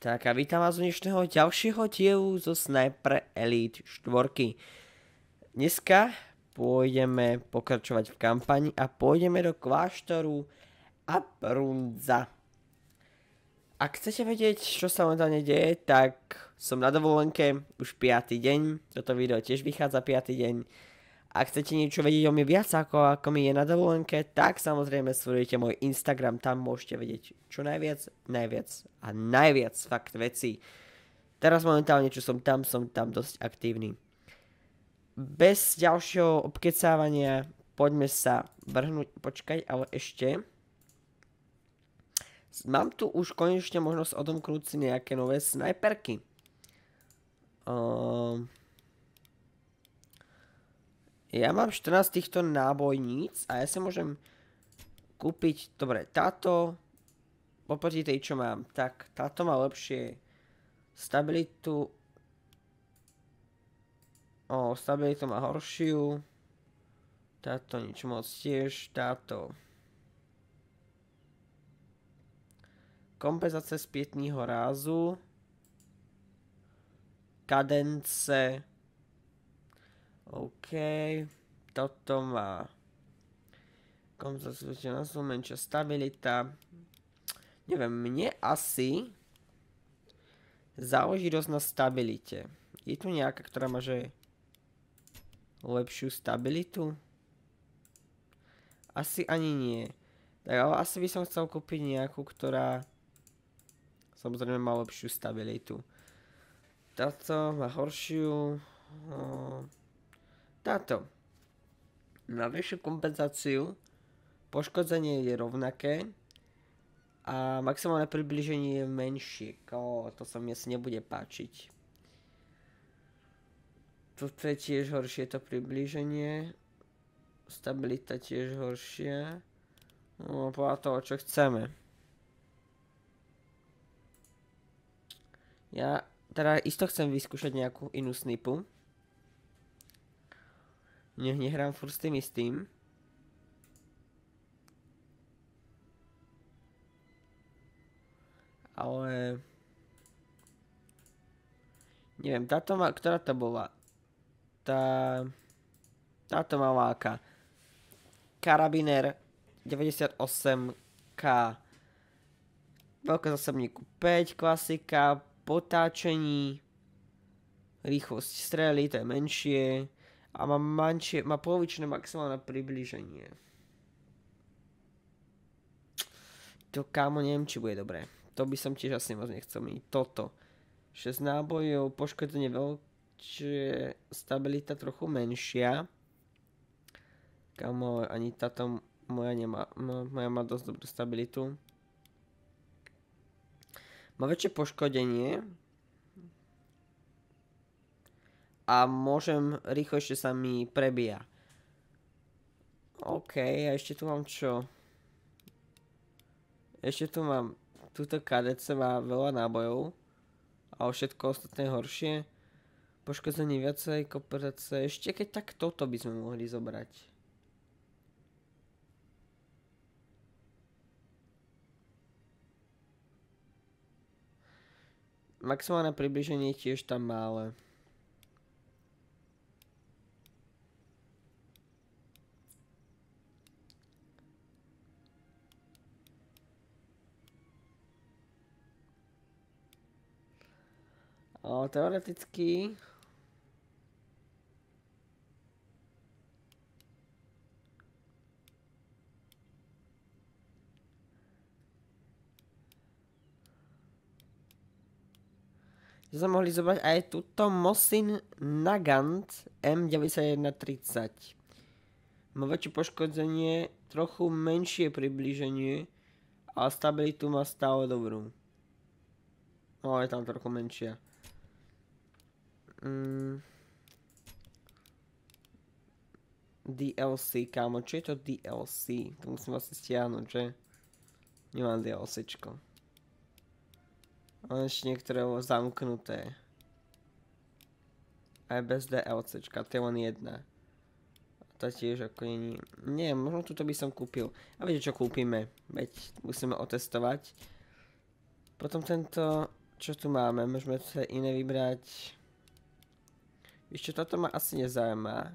Tak a vítam vás u dnešného ďalšieho dielu zo Sniper Elite 4. Dneska pôjdeme pokračovať v kampani a pôjdeme do kláštoru Abrunza. Ak chcete vedieť, čo sa momentálne deje, tak som na dovolenke už 5. deň. Toto video tiež vychádza 5. deň. Ak chcete niečo vedieť o mne viac, ako mi je na dovolenke, tak samozrejme sledujte môj Instagram, tam môžete vedieť čo najviac a najviac fakt vecí. Teraz momentálne, čo som tam dosť aktívny. Bez ďalšieho obkecávania poďme sa vrhnúť, počkaj, ale ešte. Mám tu už konečne možnosť odomknúť si nejaké nové snajperky. Ja mám 14 týchto nábojníc a ja si môžem kúpiť, dobre, táto, oproti tej, čo mám, tak táto má lepšie stabilitu, stabilitu má horšiu, táto nič moc tiež, táto kompenzácia spätného rázu, kadence. OK, toto má kompenzácia na menšia stabilita. Neviem, mne asi záleží dosť na stabilite. Je tu nejaká, ktorá má že lepšiu stabilitu? Asi ani nie. Tak ale asi by som chcel kúpiť nejakú, ktorá samozrejme má lepšiu stabilitu. Táto má horšiu. Táto má vyššiu kompenzáciu, poškodzenie je rovnaké a maximálne približenie je menšie. To sa mi asi nebude páčiť. Toto je tiež horšie to priblíženie. Stabilita tiež horšia. No podľa toho, čo chceme. Ja teda isto chcem vyskúšať nejakú inú snipu. Nech nehrám furt s tým istým. Ale neviem, táto má, ktorá to bola? Táto má láka. Karabiner 98K. Veľká zásobníku 5, klasika, potáčení, rýchlosť strely, to je menšie. A má polovičné maximálne priblíženie. To kámo, neviem, či bude dobré. To by som tiež asi moc nechcel meniť. Toto. 6 nábojov, poškodzenie veľšie, stabilita trochu menšia. Kámo, ani táto moja nemá. Moja má dosť dobrú stabilitu. Má väčšie poškodenie. A môžem rýchlejšie sa mi prebíja. OK, a ešte tu mám čo? Ešte tu mám, túto kadece má veľa nábojov. A všetko ostatné horšie. Poškodzenie viacej, kooperace. Ešte keď tak toto by sme mohli zobrať. Maximálne približenie tiež tam malé. Teoreticky sme mohli zobrať aj túto Mosin Nagant M9130. Má väčšie poškodzenie, trochu menšie priblíženie, ale stabilitu má stále dobrú. No, je tam trochu menšia. DLC, kámo, čo je to DLC? To musím asi stiahnuť, že? Nemám DLCčko. Ale ešte niektoré bolo zamknuté. Aj bez DLCčka, to je len jedna. To tiež ako není. Nie, možno túto by som kúpil. A viete čo kúpime? Veď musíme otestovať. Potom tento Čo tu máme? Môžeme sa iné vybrať. Ešte toto ma asi nezaujíma.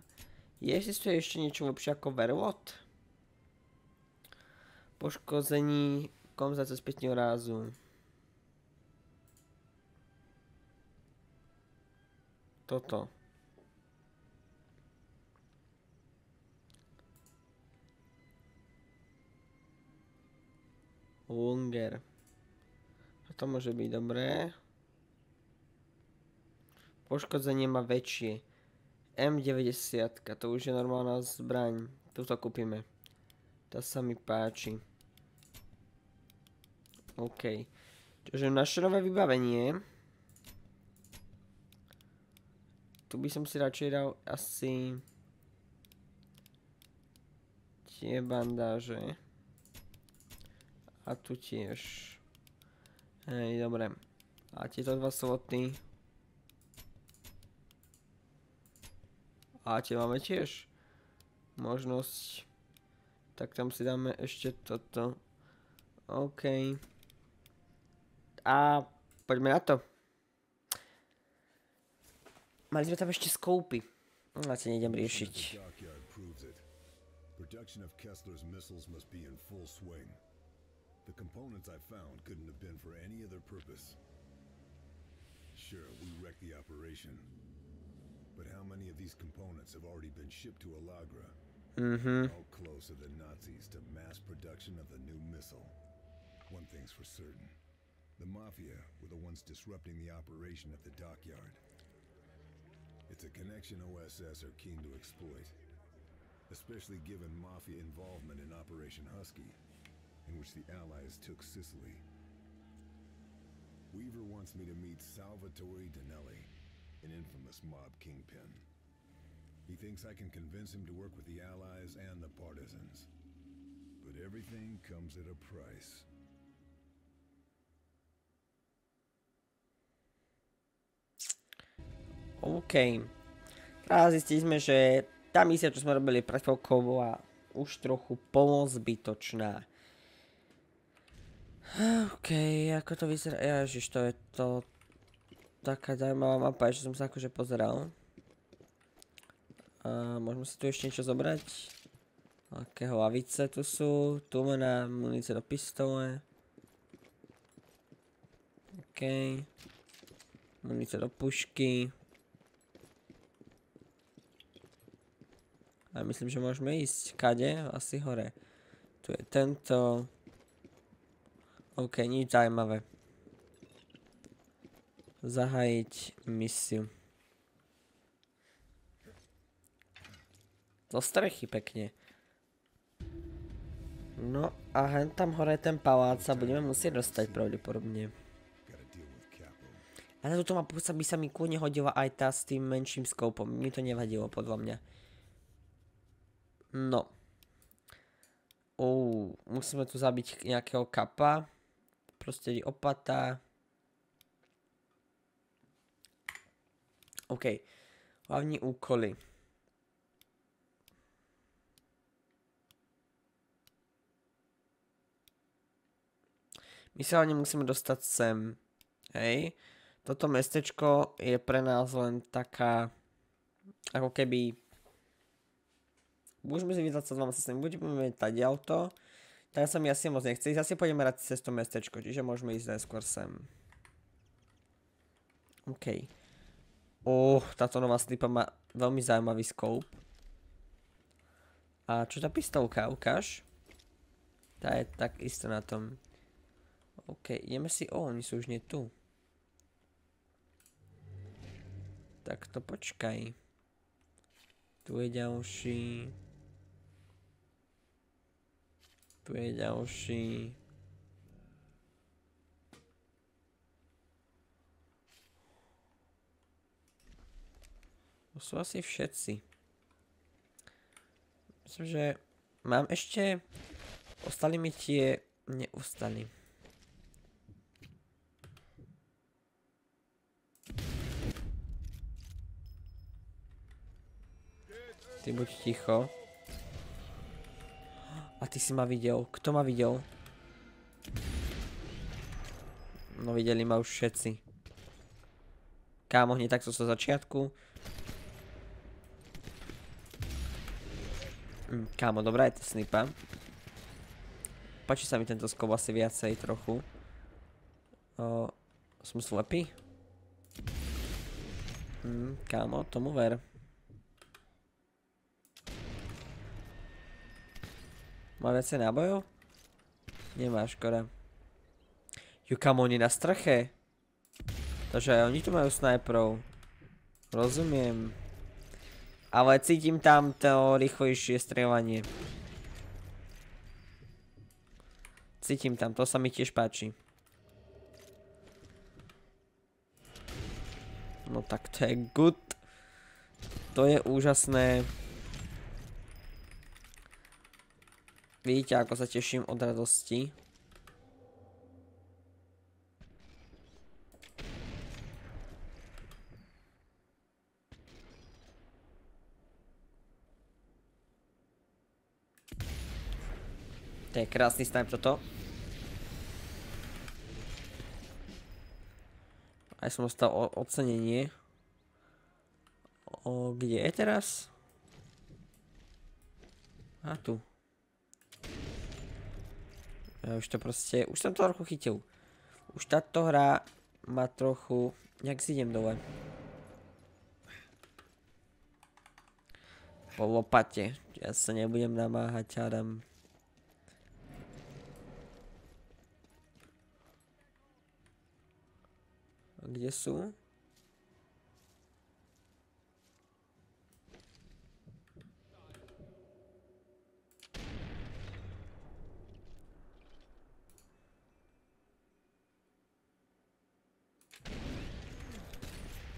Existuje ešte niečo lepšie ako Verwot? Poškození, kompenzácia spätného rázu. Toto. Lunger. Toto môže byť dobré. Poškodzenie má väčšie. M90, to už je normálna zbraň. Tuto kúpime. To sa mi páči. OK. Čiže naše nové vybavenie. Tu by som si radšej dal asi tie bandáže. A tu tiež. Hej, dobre. A tieto dva sloty. A tie máme tiež možnosť. Tak tam si dáme ešte toto. OK. A poďme na to. Mali sme tam ešte skoupy. Asi nejdem riešiť. Production of Kessler's missiles must be in full swing. The components I found couldn't have been for any other purpose. Sure, we wrecked the operation. But how many of these components have already been shipped to Alagra? How close are the Nazis to mass production of the new missile? One thing's for certain. The Mafia were the ones disrupting the operation at the dockyard. It's a connection OSS are keen to exploit. Especially given Mafia involvement in Operation Husky, in which the Allies took Sicily. Weaver wants me to meet Salvatore Danelli, an infamous mob kingpin. He thinks I can convince him to work with the Allies and the partisans. But everything comes at a price. OK. Teraz zistili sme, že tá misia, čo sme robili pred chvíľkou, bola už trochu pomoc zbytočná. OK, ako to vyzerá? Ježiš, to je to taká zaujímavá mapa, že som sa akože pozeral. A môžeme si tu ešte niečo zobrať. Aké hlavice tu sú. Tu má munície do pistole. OK. Munície do pušky. A myslím, že môžeme ísť kade? Asi hore. Tu je tento. OK, nič zaujímavé. Zahájiť misiu. Do strechy pekne. No a hen tam hore ten palác sa budeme musieť dostať pravdepodobne. A na túto mapu by sa mi kľudne hodila aj tá s tým menším skopom. Mi to nevadilo podľa mňa. No. Musíme tu zabiť nejakého kapa. Prostredí opata. OK. Hlavní úkoly. My sa hlavne musíme dostať sem. Hej. Toto mestečko je pre nás len taká, ako keby, môžeme si vydať sa s vami sem, budeme tať auto, tak sa mi asi moc nechce ísť, asi pôjdeme rád cez to mestečko, čiže môžeme ísť najskôr sem. OK. Táto nová slipa má veľmi zaujímavý scope. A čo tá pistolka, ukáž? Tá je tak isto na tom. OK, ideme si, oni sú už nie tu. Tak to počkaj. Tu je ďalší. Tu je ďalší. To sú asi všetci. Myslím, že mám ešte. Ostali mi tie. Neustali. Ty buď ticho. A ty si ma videl. Kto ma videl? No videli ma už všetci. Kámo, hneď takto zo začiatku. Kámo, dobrá je to snipa. Páči sa mi tento skop asi viacej trochu. Som slepý? Kámo, tomu ver. Má viacej nábojov? Nemá, škoda. Ju, kámo, oni na streche. Takže aj oni tu majú snajperov. Rozumiem. Ale cítim tam to rýchlejšie strieľanie. Cítim tam, to sa mi tiež páči. No tak to je good. To je úžasné. Vidíte, ako sa teším od radosti. To je krásny snipe toto. Aj som dostal ocenenie. Kde je teraz? A tu. Ja už to proste, už som to trochu chytil. Už táto hra má trochu, nejak si idem dole. Po lopate. Ja sa nebudem namáhať, hádam. Kde sú?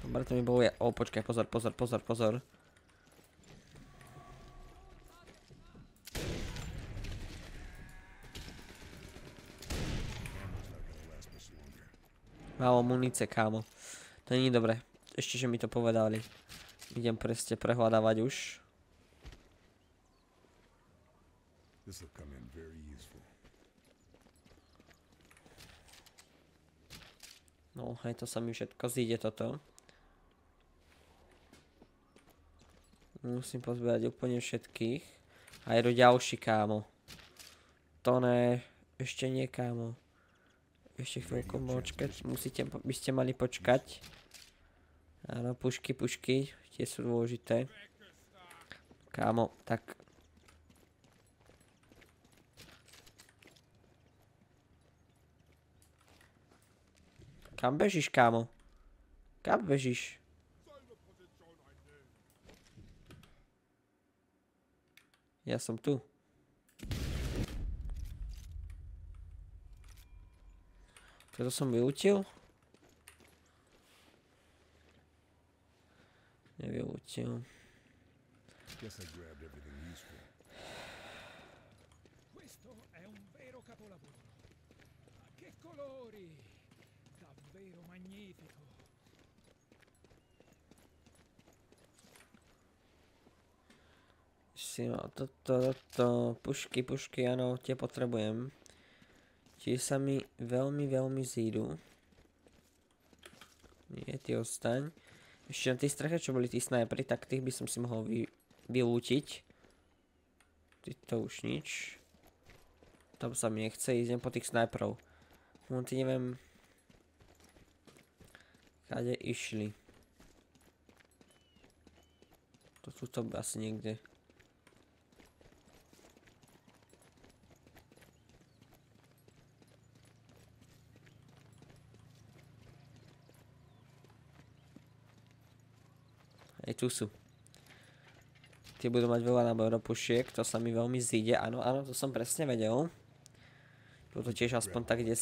Dobre, to mi bolo... počkaj, pozor. Málo munície, kámo. To nie je dobré. Ešte, že mi to povedali. Idem presne prehľadávať už. No, hej, to sa mi všetko zíde toto. Musím pozbierať úplne všetkých. Aj do ďalší, kámo. To ne, ešte nie, kámo. Ešte chvíľku počkať, by ste mali počkať. Áno, pušky, tie sú dôležité. Kámo, tak... Kam bežíš, kámo? Kam bežíš? Ja som tu. Toto som vylútil? Nevylútil. Questo è un vero capolavoro. Che colori! Davvero magnifico. Toto, pušky, áno, tie potrebujem. Tie sa mi veľmi zídu. Nie, ty ostaň. Ešte na tej streche, čo boli tí snajperi, tak tých by som si mohol vylútiť. To už nič. Tam sa mi nechce, idem po tých snajperov. No ty neviem... Kade išli. To tuto asi niekde. Aj tu sú. Tie budú mať veľa nábojov do pušiek, to sa mi veľmi zíde. Áno, to som presne vedel. Toto tiež aspoň tak 10.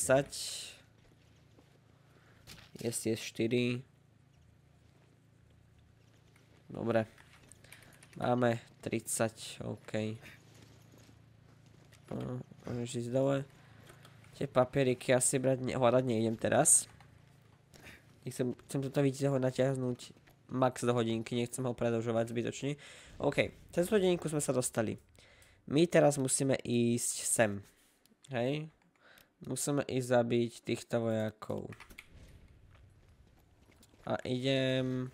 Jest 4. Dobre. Máme 30, OK. Môžeš ísť dole. Tie papieriky asi hľadať nejdem teraz. Chcem toto vidieť ho natiahnuť max do hodinky, nechcem ho predĺžovať zbytočne. OK, cez hodinku sme sa dostali. My teraz musíme ísť sem. Hej. Musíme ísť zabiť týchto vojakov. A idem...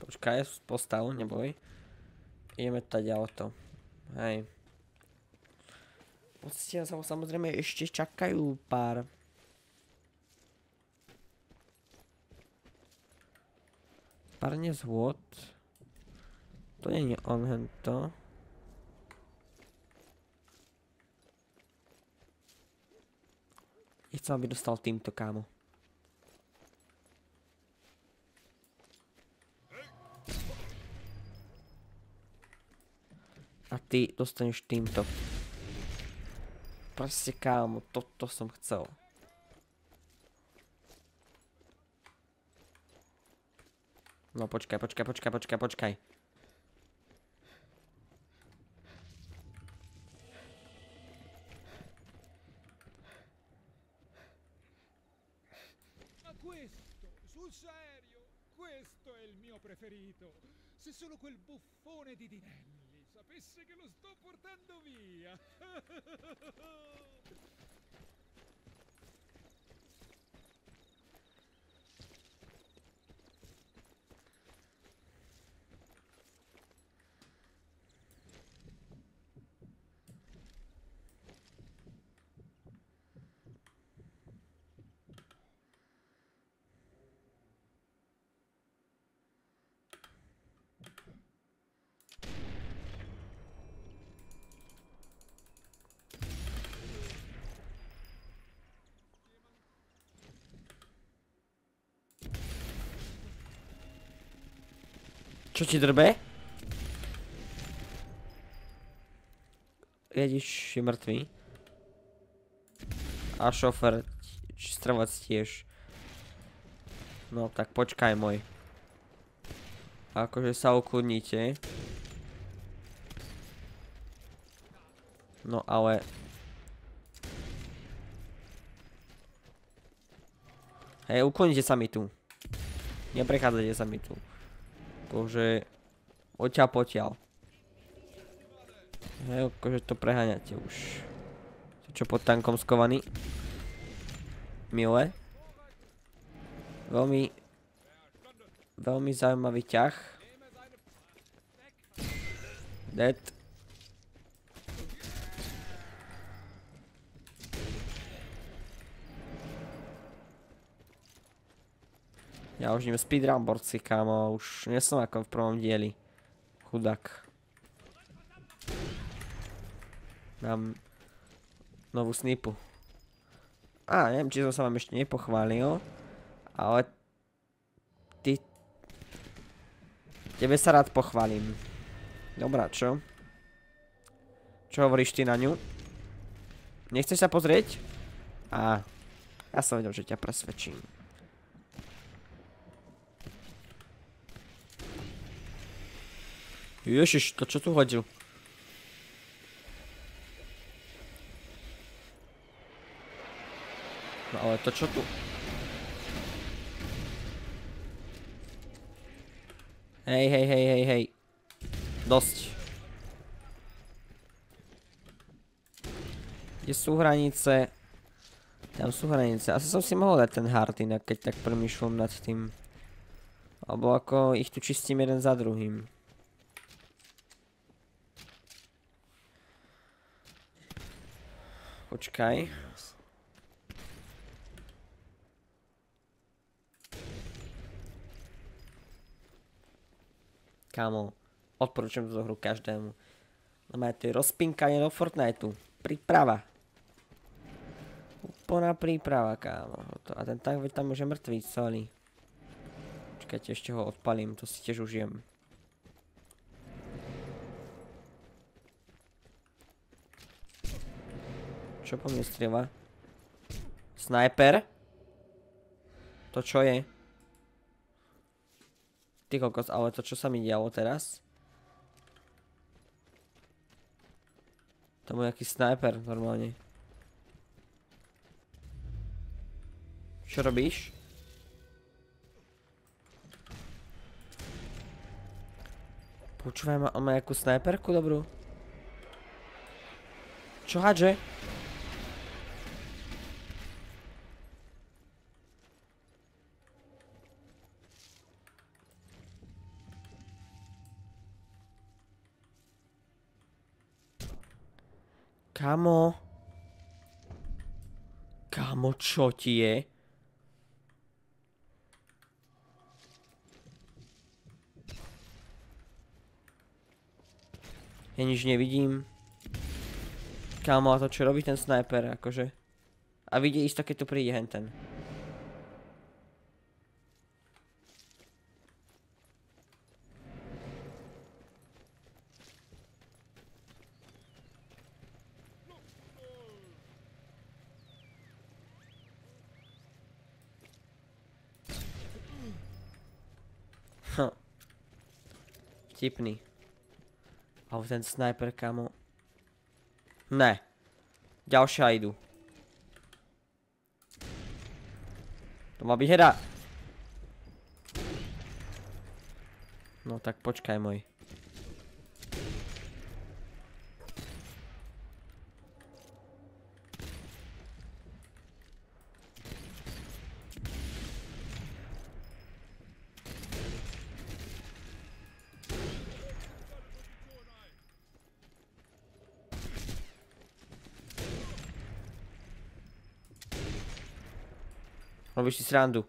Počkaj, postav, neboj. Ideme tady auto. Hej. Pocite sa samozrejme ešte čakajú pár. Pár nezhôd. To nie je on hento. Nechcem, aby dostal týmto, kámo. A ty dostaneš týmto. Proste, kámo, toto som chcel. No počkaj. Sul serio, questo è il mio preferito. Se solo quel buffone di Dinelli sapesse che lo sto portando via. Čo ti drbe? Jedič je mŕtvý. A šofer, stravac tiež. No tak počkaj môj. Akože sa ukludnite. No ale... Hej, uklonite sa mi tu. Neprechádzajte sa mi tu. Akože... Odtiaľ potiaľ. Hej, akože to preháňate už. Čo pod tankom skovaný. Milé. Veľmi zaujímavý ťah. Dead. Ja už idem speedrun borci, kámo, už nie som ako v prvom dieli. Chudák. Dám novú snipu. Neviem, či som sa vám ešte nepochválil, ale tebe sa rád pochválim. Dobrá, čo? Čo hovoríš ty na ňu? Nechceš sa pozrieť? Ja som vedel, že ťa presvedčím. Ježiš, to čo tu hodil? No ale to čo tu? Hej. Dosť. Kde sú hranice? Tam sú hranice. Asi som si mohol dať ten hard inak, keď tak premýšľam nad tým. Alebo ako ich tu čistím jeden za druhým. Počkaj. Kámo, odporúčam túto hru každému. No to je rozpinkanie do Fortniteu. Príprava. Úplná príprava, kámo. A ten tank tam už je mŕtvý celý. Počkajte, ešte ho odpalím, to si tiež užijem. Čo po mne strieľa? Sniper? To čo je? Ty kokos, ale to čo sa mi dialo teraz? To bol nejaký sniper normálne. Čo robíš? Počúvaj, on má nejakú sniperku dobrú? Čo hádže? Kamo? Kamo, čo ti je? Ja nič nevidím. Kámo, a to čo robí ten snajper, akože? A vidie isto, keď tu príde henten. Vtipný. Ale ten snajper, kámo. Ne. Ďalšia idú. To má byť hra. No tak počkaj môj. Robíš si srandu.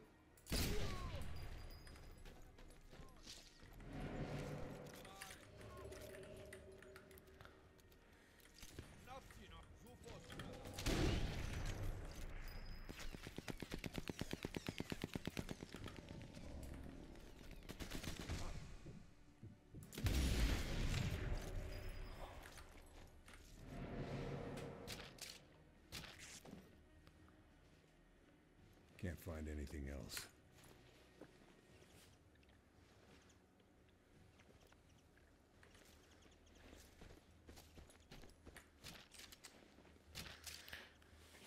Can't find anything else.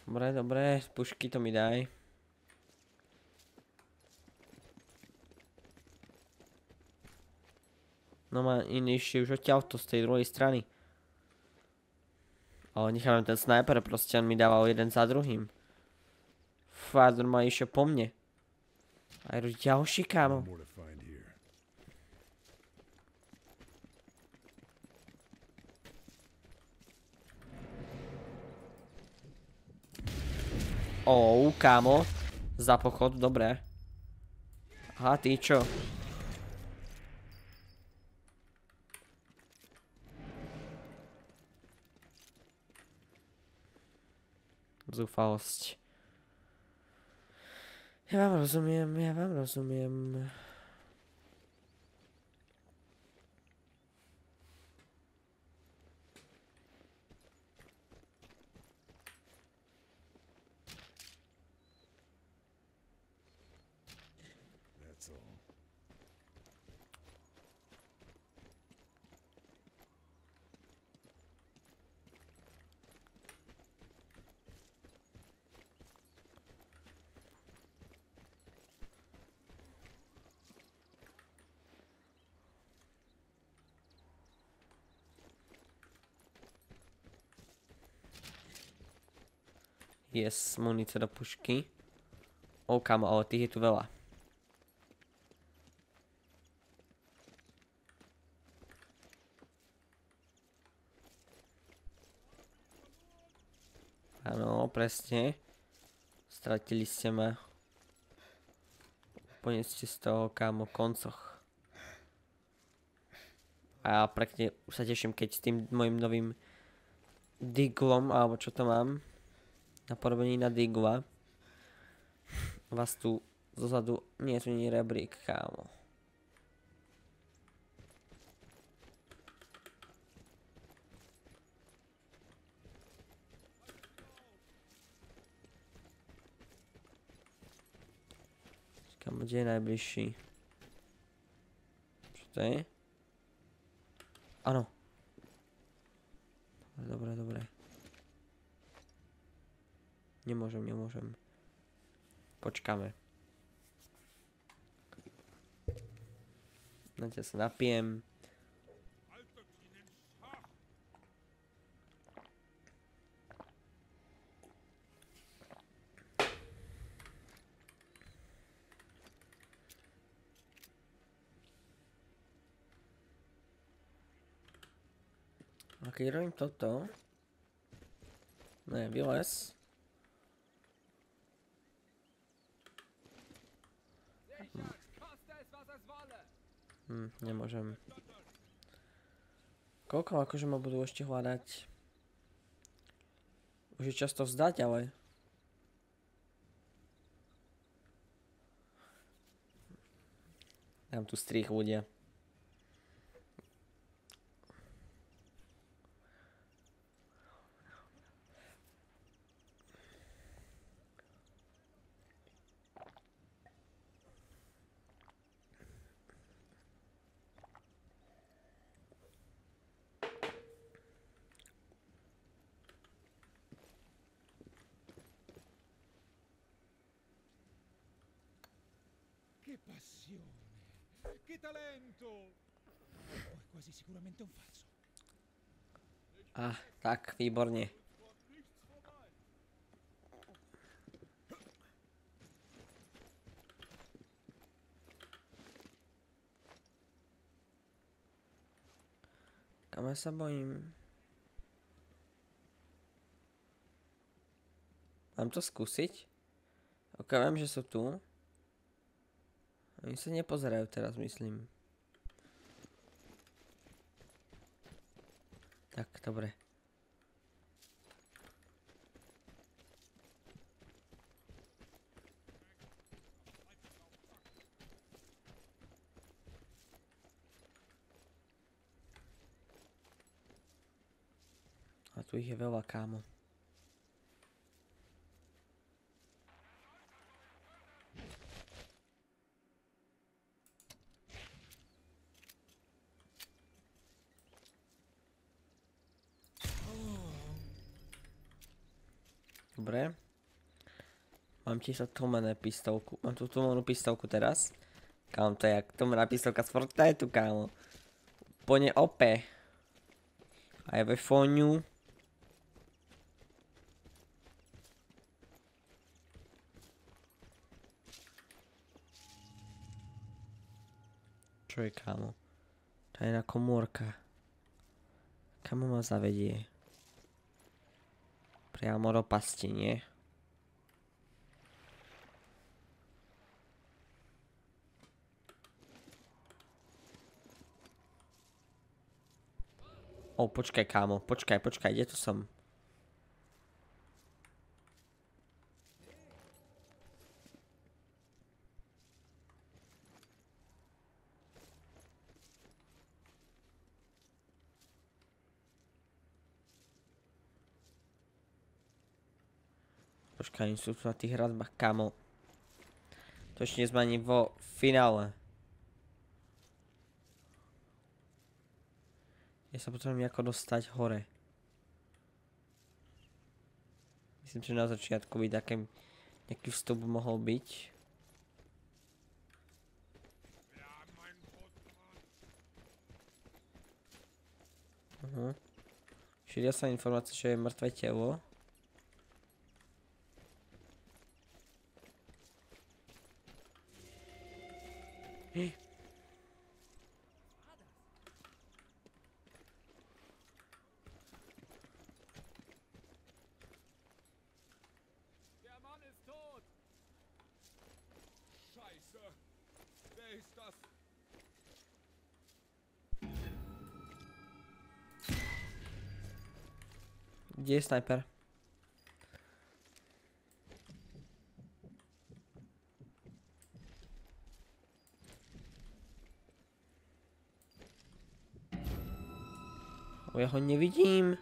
Dobre, dobre, z pušky to mi daj. No má iný ešte už odtiaľto z tej druhej strany. Ale nechávam ten snajper, proste on mi dával jeden za druhým. Fakt, on ma išiel po mne. Aj ďalší, kámo. More to find here. Kámo. Za pochod, dobré. Aha, ty čo? Zúfalosť. Ja vám rozumiem, ja vám rozumiem. That's all. Yes, munícia do pušky. Kámo, ale tých je tu veľa. Áno, presne. Stratili ste ma. Úplne ste z toho, kámo, koncoch. A ja pekne už sa teším, keď s tým mojim novým diglom, alebo čo to mám, napodobení na digla, vás tu zozadu, nie tu nie rebrík, kámo. Kámo, kde je najbližší? Čo to je? Áno. Dobre, dobre. Nemôžem. Počkáme. Na ťa sa napijem. A keď robím toto, Ne, vylez. Nemôžem. Koľko akože ma budú ešte hľadať? Už je často vzdať, ale... Dám tu strých ľudia. Che passione! Che talento! Poi quasi sicuramente un falso. Tak, výborne. Kam ja sa bojím? Mám to skúsiť? Ok, viem, že sú tu. Oni sa nepozerajú teraz, myslím. Tak, dobre. A tu ich je veľa, kámo. Dobre. Mám tiež tlmené pistolku. Mám tu tlmenú pistolku teraz. Kámo, to je jak tlmená pistolka z Fortniteu, kámo. Úplne OP. Aj ve fóňu. Čo je, kámo? Tajná komórka. Kam ma zavedie? Priamo do pasti, nie? Počkaj, kámo. Počkaj, kde tu som? Počkaj, sú tu na tých hradbách, kámo. To ešte nie sme ani vo finále. Ja sa potrebujem nejako dostať hore. Myslím, že na začiatku by nejaký vstup mohol byť. Šíria sa informácia, že je mŕtve telo. Der Mann ist tot! Scheiße! Wer ist das? Kde je snajper? Ja ho nevidím.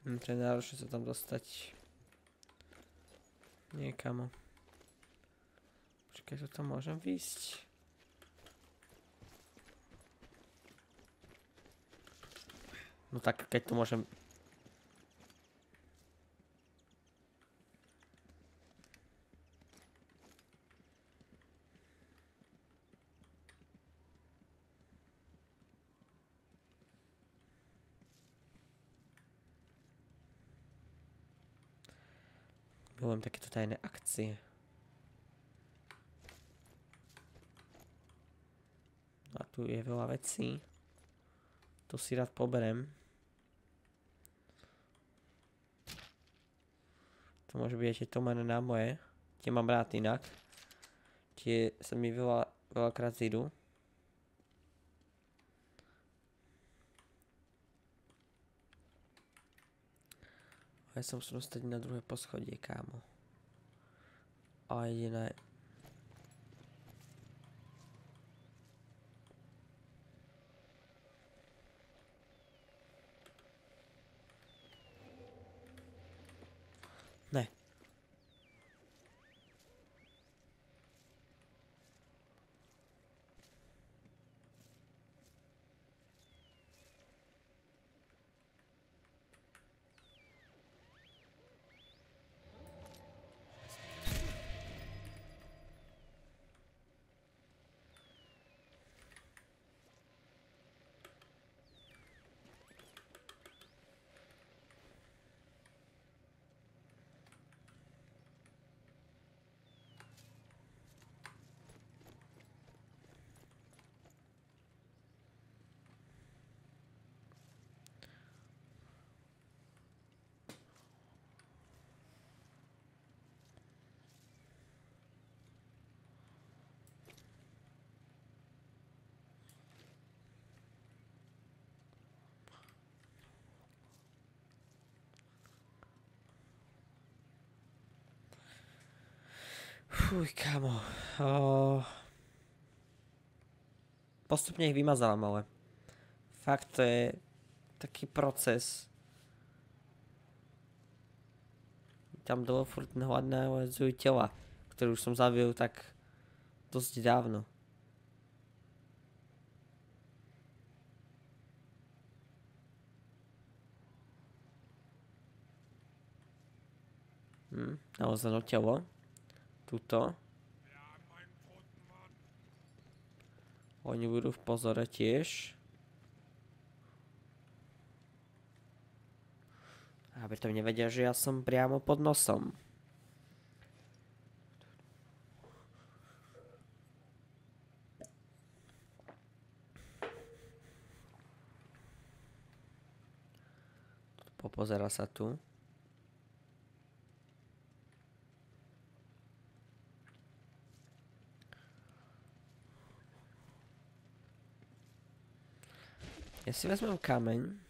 To je náročné sa tam dostať. Niekamo. Počkaj, tu tam môžem výjsť. No tak, keď tu môžem... Milujem takéto tajné akcie. A tu je veľa vecí. Tu si rád poberem. To môže byť ešte tomané na moje. Tie mám rád inak. Tie sa mi veľakrát zídu. Ja sa musím dostať na druhé poschodie, kámo. A jediné... Ne. Fuj, kámo. Postupne ich vymazávam, ale fakt to je taký proces. Tam dole furt nahľadzujú tela, ktoré už som zabil tak dosť dávno. Naozaj telo. Tuto. Oni budú v pozore tiež. Aby to nevedia, že ja som priamo pod nosom. Popozerá sa tu. Ja si vezmem kameň.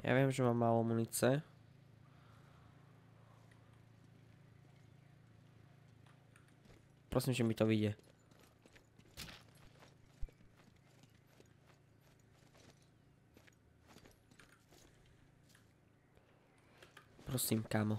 Ja viem, že mám málo munice. Prosím, že mi to vyjde. Prosím, kámo.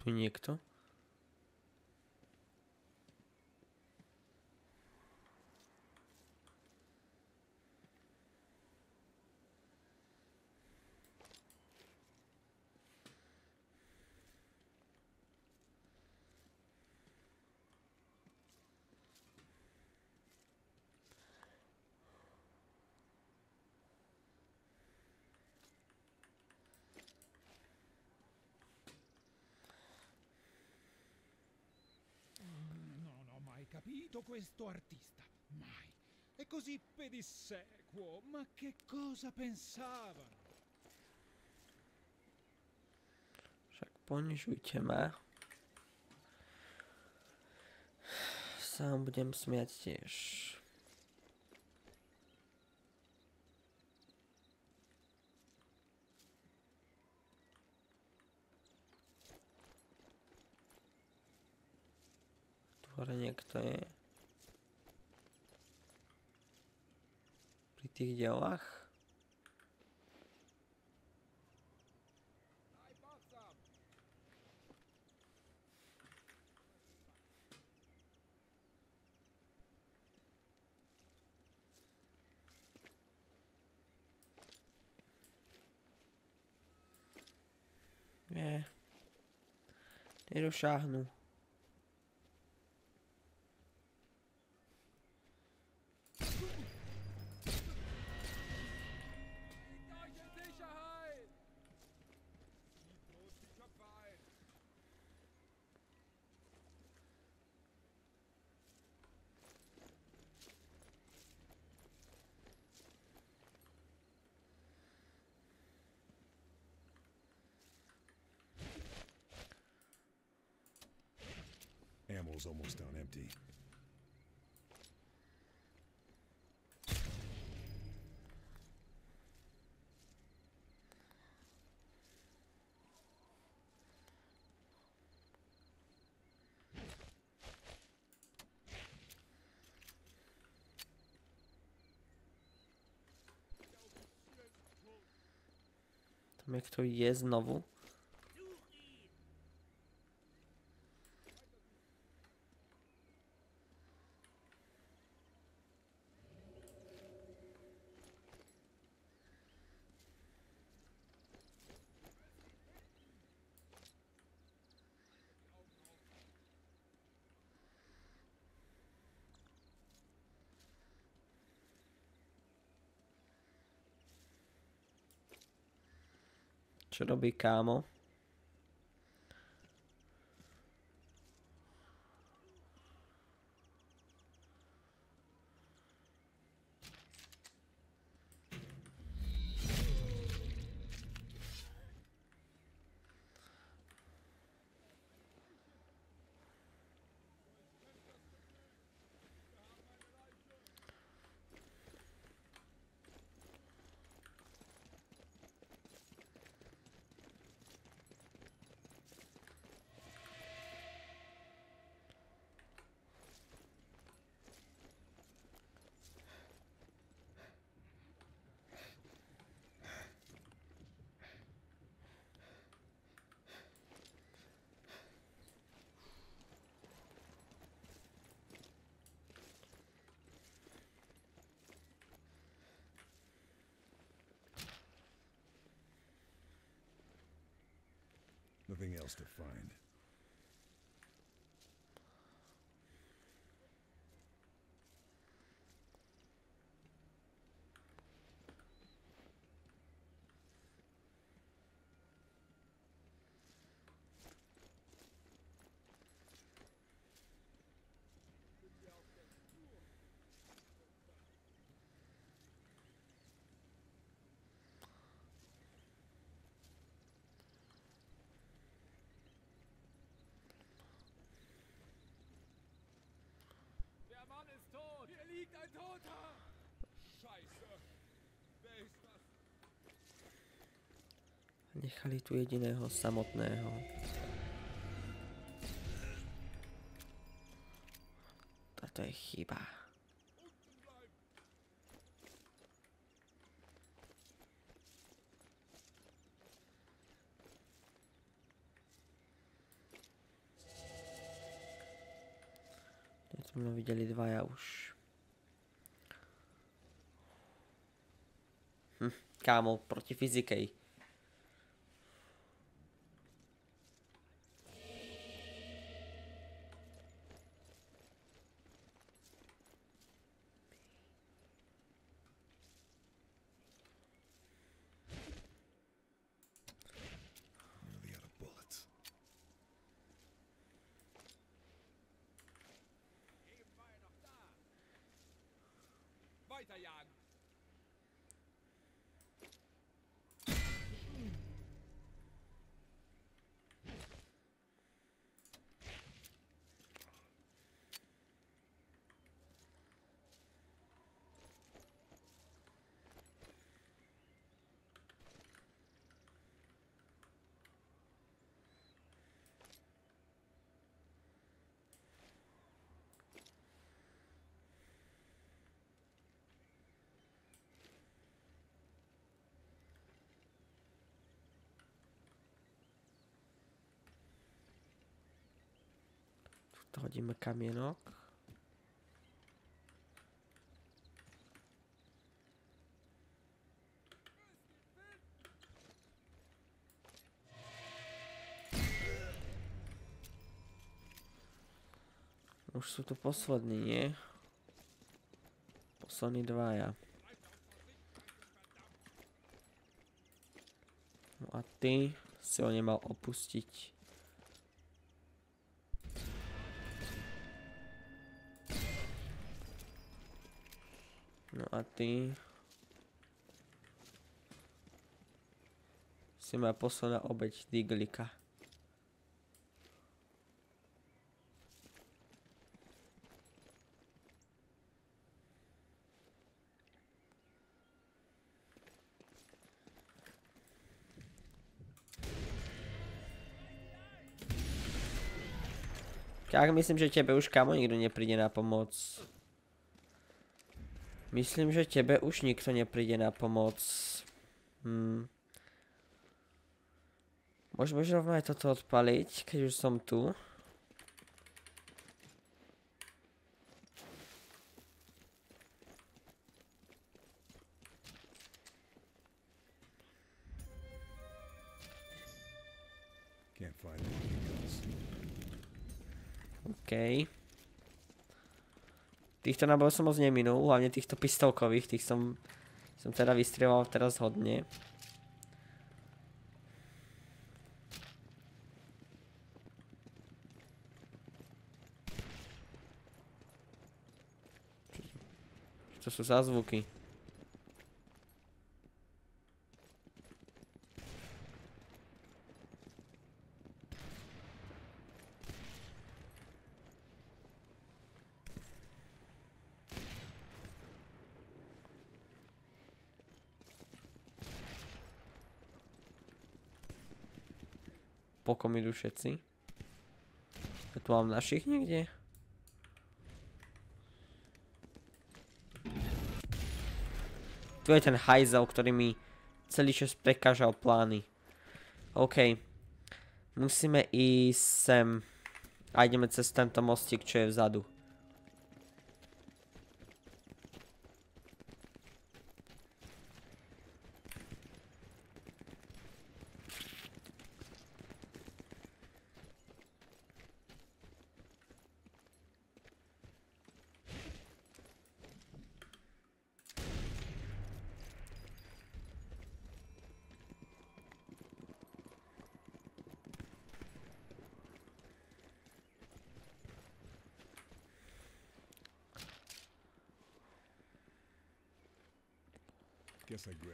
Tu niekto? Non ho mai capito questo artista. Mai. È così pedissequo. Ma che cosa pensavano? Však ponižujte ma. Sám budem smiať tiež. Tu hore niekto je. Pri tých dielách. Nie. Nedošáhnu. Ammo's almost down empty. Tam jak to je znovu. Čo robí kámo? Nothing else to find. Der Mann ist tot! Hier liegt ein Toter! Scheiße! Wer ist das? Nechali tu jediného samotného. Toto je chyba. Sme videli dvaja už. Kámo, proti fyzikej. Nearly out of bullets. Weiterjagen. Tu hodíme kamienok. Už sú tu poslední, nie? Poslední dvaja. No a ty si ho nemal opustiť. No a ty si moja posledná obeť Diglika. Tak myslím, že tebe už kamo nikto nepríde na pomoc. Myslím, že tebe už nikto nepríde na pomoc. Môžeme rovno aj toto odpaliť, keď už som tu. Can't find anything else. OK. Týchto nábojov som moc neminul, hlavne týchto pistolkových, tých som teda vystrieľoval teraz hodne. Čo to sú za zvuky? Pokom idú všetci. Ja tu mám našich niekde? Tu je ten hajzel, ktorý mi celý čas prekážal plány. OK. Musíme ísť sem. A ideme cez tento mostík, čo je vzadu.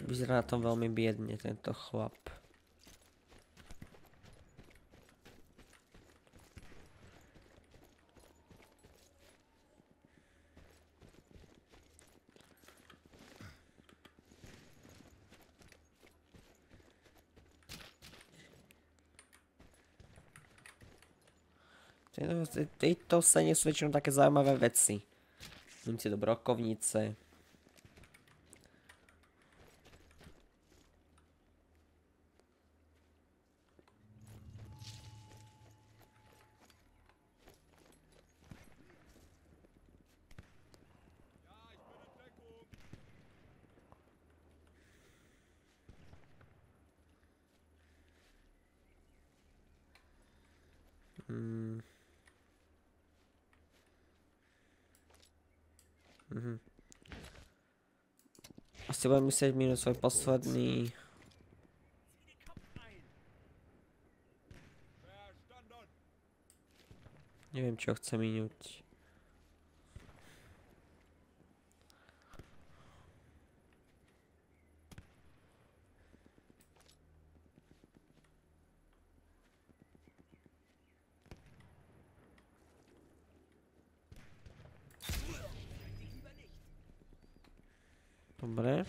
Vyzerá na tom veľmi biedne tento chlap. Tejto scéne sú väčšinou také zaujímavé veci. Idem si do brokovnice. Asi budem musieť minúť svoj posledný... Neviem, čo chcem minúť. Dobre.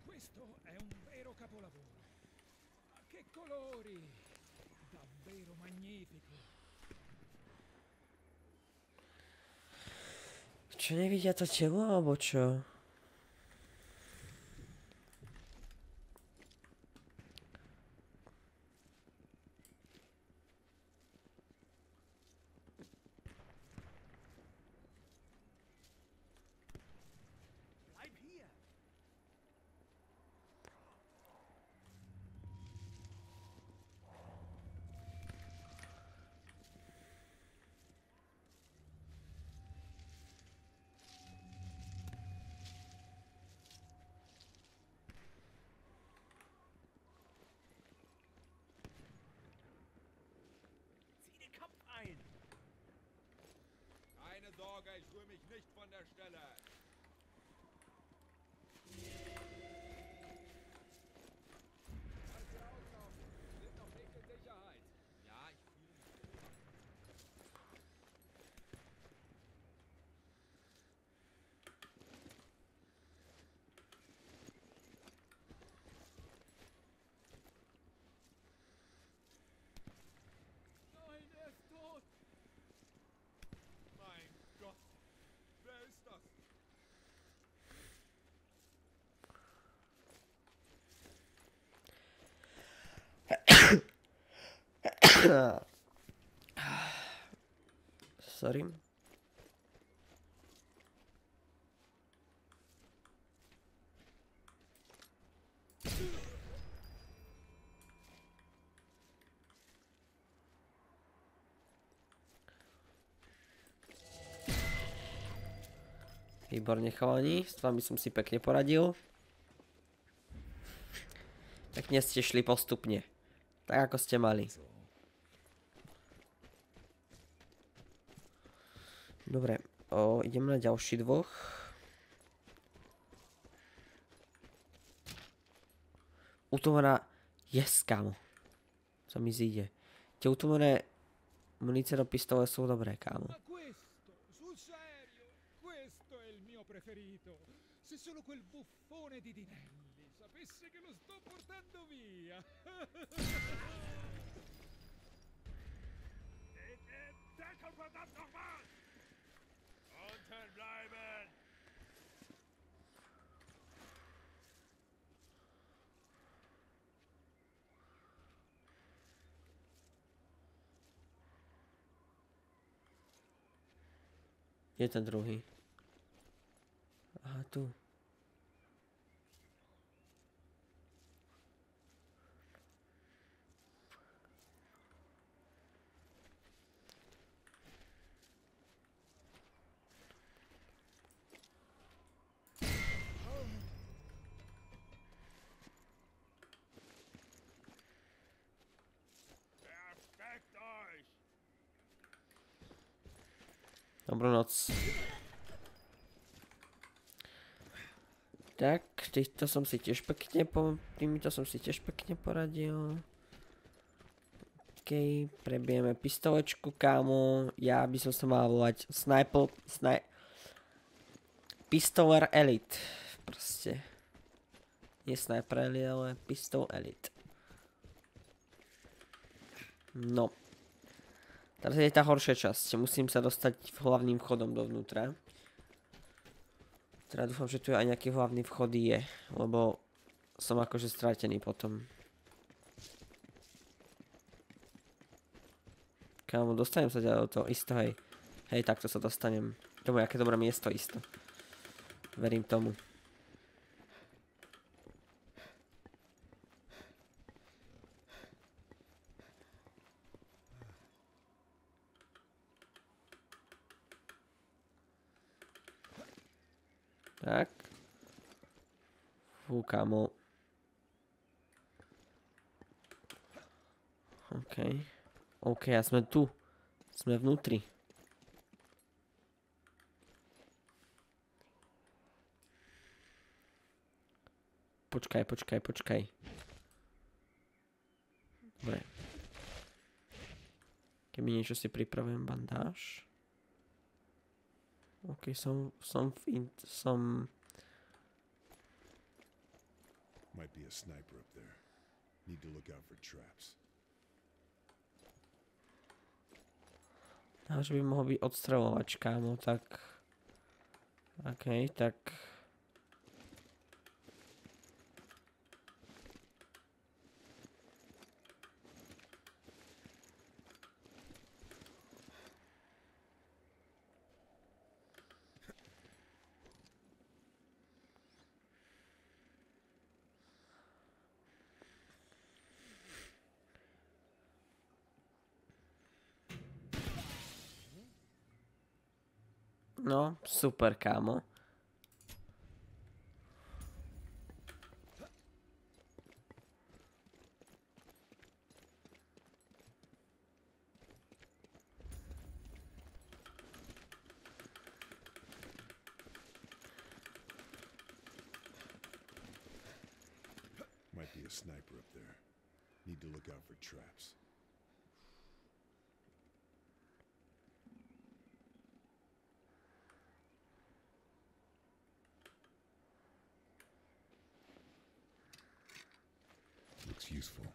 Questo è un vero capolavoro. Ma che colori! Davvero magnifico. Čo, nevidia to telo, alebo čo? Keine Sorge, ich rühre mich nicht von der Stelle. Kannst du auslaufen? Wir sind noch nicht in Sicherheit. Ja, ich fühle mich sicher. Nein, er ist tot. Mein Gott. Wer ist das? Sorry. Výborne, chalani, s vami som si pekne poradil. Pekne ste šli postupne. Tak ako ste mali. Dobre, idem na ďalší dvoch. Utomená, yes, kámo. Co mi zíde. Tie utomené munície do pistole sú dobré, kámo. Ma questo, sul serio, questo è il mio preferito. Se solo quel buffone di Dinelli sapesse che lo sto portando via. Denke verdammt nochmal! Unten bleiben! Je ten druhý. Aha, tu. Versteckt euch! Dobrú noc. Tak, týmito som si tiež pekne poradil. OK, prebijeme pistolečku, kámo. Ja by som sa mal volať Pistoler Elite. Proste. Nie Sniper Elite, ale Pistol Elite. No. Teraz je tá horšia časť. Musím sa dostať hlavným vchodom dovnútra. Teda dúfam, že tu aj nejaký hlavný vchod je, lebo som akože stratený potom. Kámo, dostanem sa ďalej do toho isto, hej. Hej, takto sa dostanem. To bude aké dobré miesto isto. Verím tomu. Tak. Fú, kámo. OK. OK, a sme tu. Sme vnútri. Počkaj. Dobre. Keby niečo si pripravujem, bandáž. OK, som... Might be a sniper up there. Need to look out for traps. A že by mohol byť odstreľovač, kámo, tak... OK, tak... No, super, kámo. Might be a sniper up there. Need to look out for traps. Looks useful.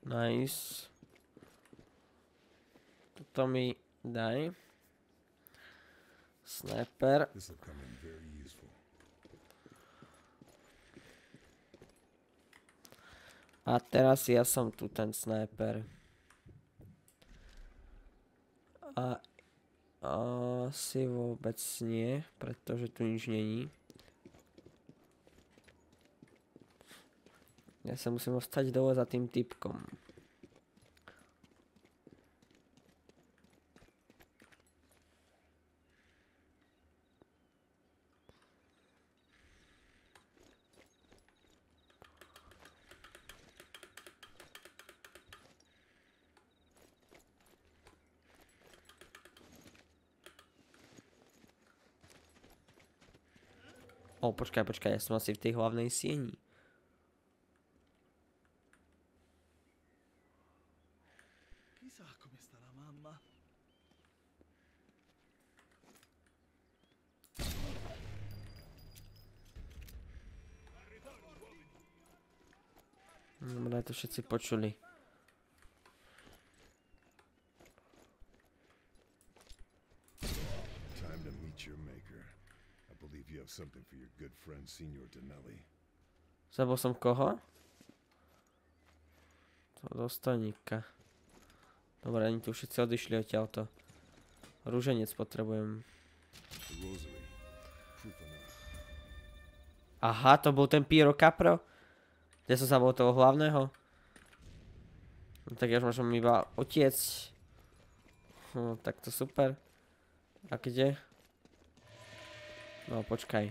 Nice. Toto mi daj. Sniper. This will come in very useful. A teraz ja som tu ten sniper. A asi vôbec nie, pretože tu nič není. Ja sa musím ostať dole za tým typkom. Počkaj, ja som asi v tej hlavnej sieni. Chissà come sta la mamma. Dobre, to všetci počuli. Time to meet your maker. I believe you have something for your good friend, Signor Danelli. Zabil som koho? To dostojníka. Dobre, oni tu všetci odišli odtiaľto. Rúženec potrebujem. The rosary. Proof enough. Aha, to bol ten Piero Capro? Kde som zabol toho hlavného? No tak ja už môžem iba utiecť. No, tak to super. A kde? No, počkaj.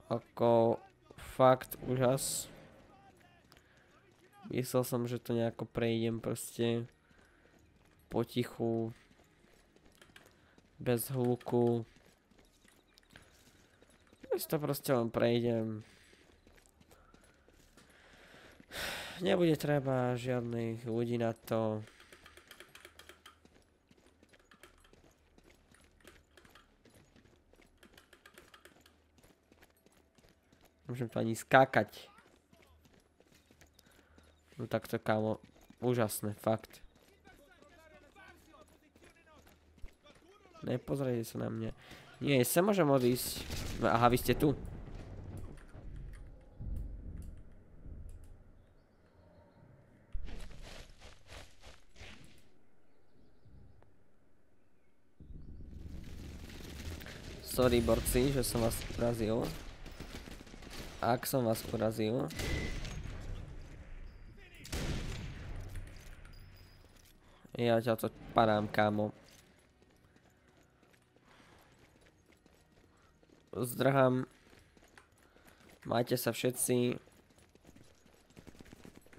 Ako fakt úžas. Myslel som, že to nejako prejdem proste potichu, bez hluku. To proste len prejdem. Nebude treba žiadnych ľudí na to. Môžem to ani skákať. No tak to, kámo, úžasné, fakt. Nepozrite sa na mňa. Nie, sa môžem odísť. Aha, vy ste tu. Sorry, borci, že som vás urazil. Ak som vás urazil. Ja ťa to padám, kámo. Zdrhám. Majte sa všetci.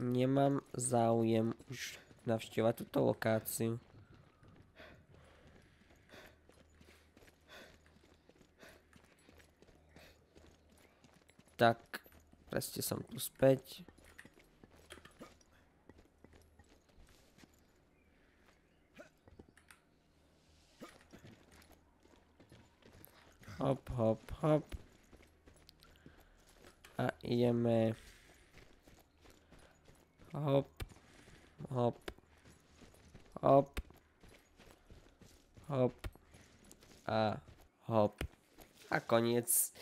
Nemám záujem už navštívať túto lokáciu. Tak, presne som tu späť. Hop, hop, hop. A ideme. Hop, hop, hop, hop a hop. A koniec.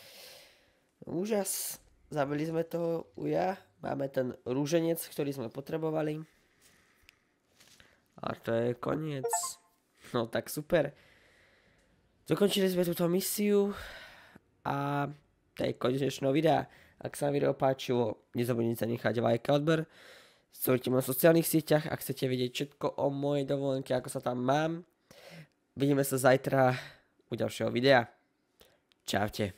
Úžas. Zabili sme toho uja. Máme ten rúženec, ktorý sme potrebovali. A to je koniec. No tak super. Dokončili sme túto misiu. A to je koniec dnešného videa. Ak sa vám video páčilo, nezabudnite nechať like a odber. Sledujte ma na sociálnych sieťach, ak chcete vedieť všetko o mojej dovolenke, ako sa tam mám. Vidíme sa zajtra u ďalšieho videa. Čaute.